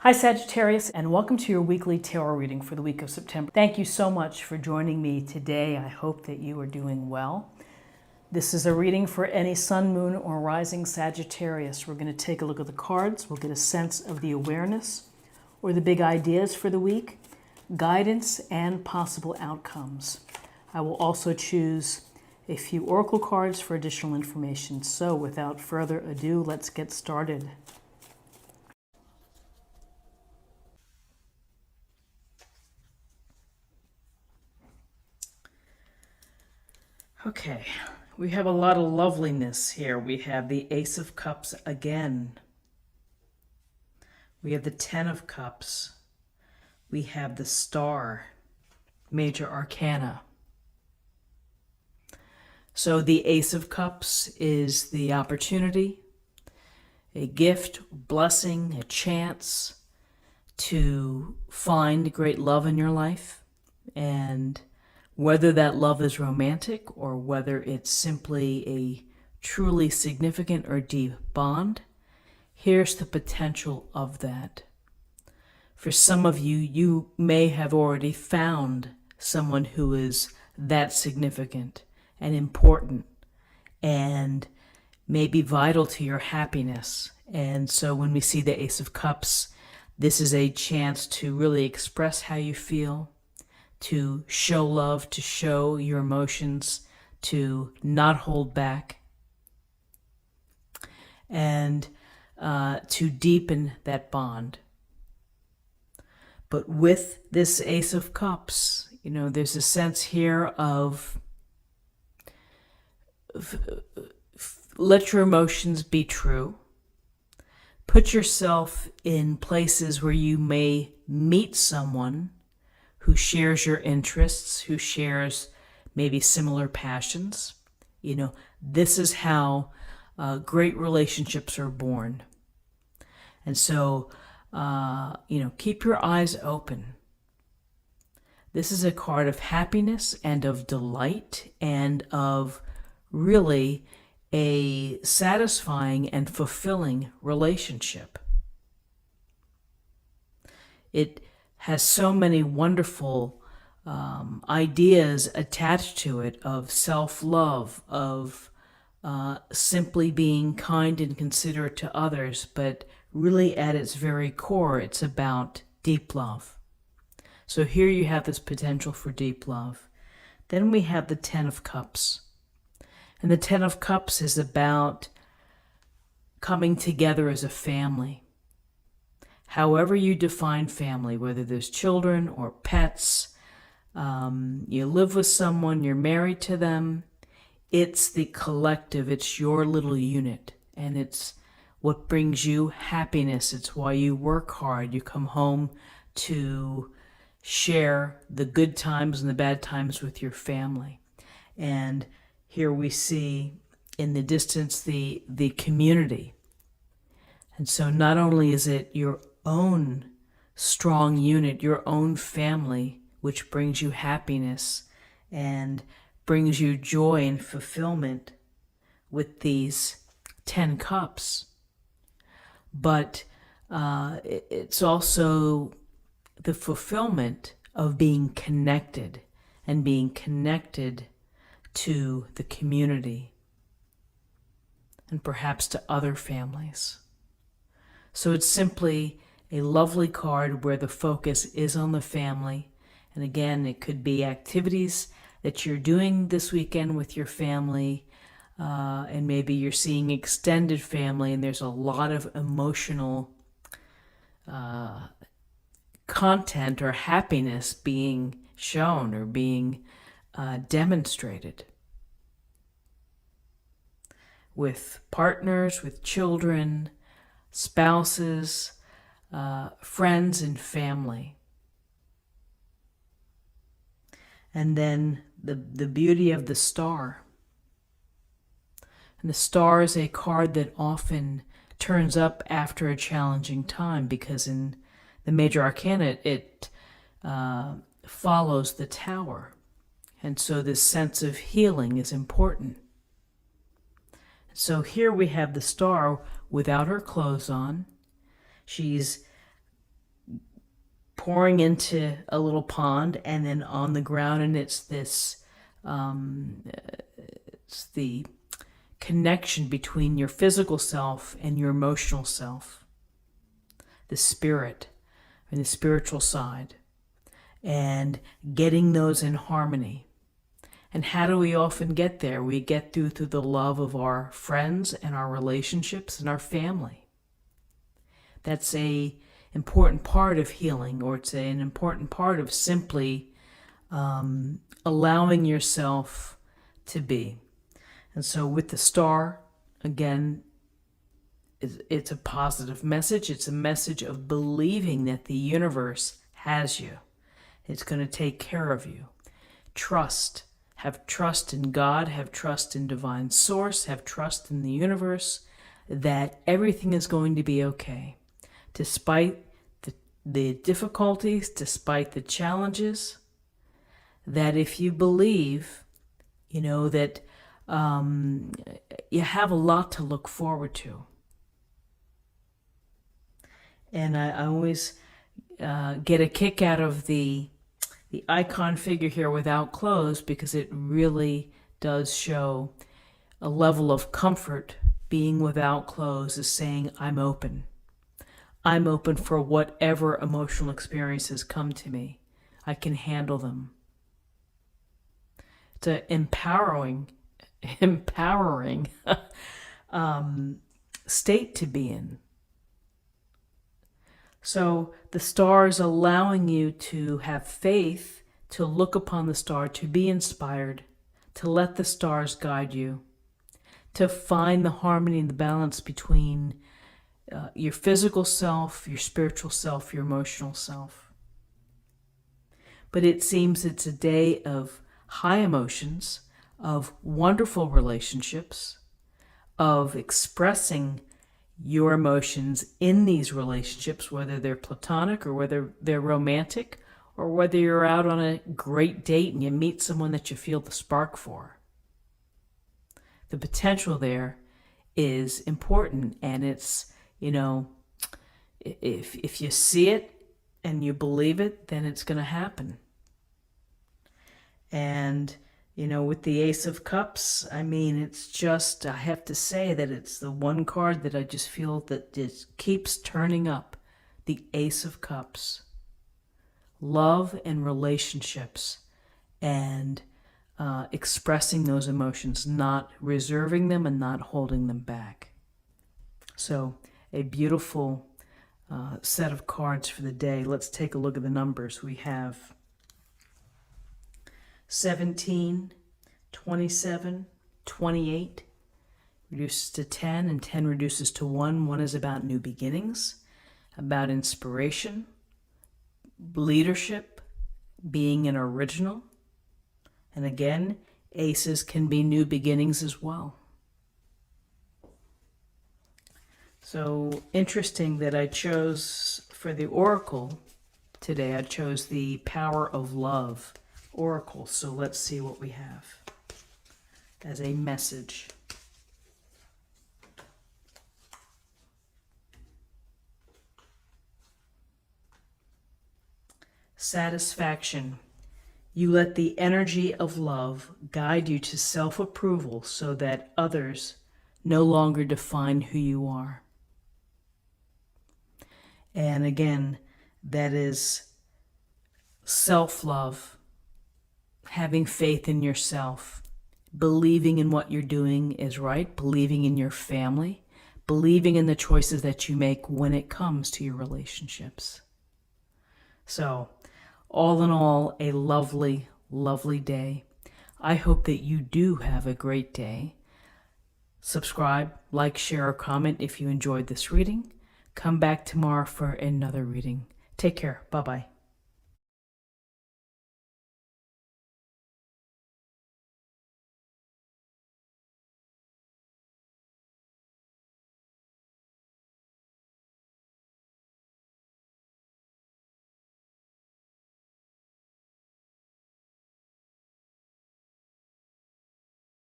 Hi Sagittarius, and welcome to your weekly tarot reading for the week of September. Thank you so much for joining me today. I hope that you are doing well. This is a reading for any sun, moon, or rising Sagittarius. We're going to take a look at the cards. We'll get a sense of the awareness or the big ideas for the week, guidance, and possible outcomes. I will also choose a few oracle cards for additional information. So without further ado, let's get started. Okay, we have a lot of loveliness here. We have the Ace of Cups again. We have the Ten of Cups. We have the Star, Major Arcana. So the Ace of Cups is the opportunity, a gift, blessing, a chance to find great love in your life. And whether that love is romantic or whether it's simply a truly significant or deep bond, here's the potential of that. For some of you, you may have already found someone who is that significant and important and may be vital to your happiness. And so when we see the Ace of Cups, this is a chance to really express how you feel, to show love, to show your emotions, to not hold back, and to deepen that bond. But with this Ace of Cups, there's a sense here of let your emotions be true. Put yourself in places where you may meet someone who shares your interests, who shares maybe similar passions. This is how great relationships are born. And so, keep your eyes open. This is a card of happiness and of delight and of really a satisfying and fulfilling relationship. It has so many wonderful ideas attached to it of self-love, of simply being kind and considerate to others, but really at its very core, it's about deep love. So here you have this potential for deep love. Then we have the Ten of Cups. And the Ten of Cups is about coming together as a family. However you define family, whether there's children or pets, you live with someone, you're married to them, it's the collective, it's your little unit, and it's what brings you happiness. It's why you work hard. You come home to share the good times and the bad times with your family. And here we see in the distance the community. And so not only is it your own strong unit, your own family, which brings you happiness and brings you joy and fulfillment with these 10 cups, but it's also the fulfillment of being connected and being connected to the community and perhaps to other families. So it's simply a lovely card where the focus is on the family. And again, it could be activities that you're doing this weekend with your family, and maybe you're seeing extended family and there's a lot of emotional content or happiness being shown or being demonstrated with partners, with children, spouses, friends, and family. And then the beauty of the Star. And the Star is a card that often turns up after a challenging time because in the Major Arcana it follows the Tower. And so this sense of healing is important. So here we have the Star without her clothes on. She's pouring into a little pond, and then on the ground, and it's the connection between your physical self and your emotional self, the spirit and the spiritual side, and getting those in harmony. And how do we often get there? We get through the love of our friends and our relationships and our family. That's a important part of healing, or it's an important part of simply allowing yourself to be. And so with the star, again, it's a positive message. It's a message of believing that the universe has you. It's going to take care of you. Trust. Have trust in God. Have trust in divine source. Have trust in the universe that everything is going to be okay. Despite the difficulties, despite the challenges, that if you believe, that you have a lot to look forward to. And I always get a kick out of the icon figure here without clothes, because it really does show a level of comfort. Being without clothes is saying, I'm open. I'm open for whatever emotional experiences come to me. I can handle them. It's an empowering state to be in. So the star is allowing you to have faith, to look upon the star, to be inspired, to let the stars guide you, to find the harmony and the balance between your physical self, your spiritual self, your emotional self. But it seems it's a day of high emotions, of wonderful relationships, of expressing your emotions in these relationships, whether they're platonic or whether they're romantic, or whether you're out on a great date and you meet someone that you feel the spark for. The potential there is important, and it's, if you see it and you believe it, then it's going to happen. And with the Ace of Cups, it's just, I have to say that it's the one card that I just feel that just keeps turning up. The Ace of Cups. Love and relationships, and expressing those emotions, not reserving them and not holding them back. So a beautiful set of cards for the day. Let's take a look at the numbers. We have 17, 27, 28 reduces to 10, and 10 reduces to 1. 1 is about new beginnings, about inspiration, leadership, being an original. And again, aces can be new beginnings as well. So interesting that I chose for the oracle today, I chose the Power of Love oracle. So let's see what we have as a message. Satisfaction. You let the energy of love guide you to self-approval so that others no longer define who you are. And again, that is self-love, having faith in yourself, believing in what you're doing is right, believing in your family, believing in the choices that you make when it comes to your relationships. So, all in all, a lovely, lovely day. I hope that you do have a great day. Subscribe, like, share, or comment if you enjoyed this reading. Come back tomorrow for another reading. Take care. Bye-bye.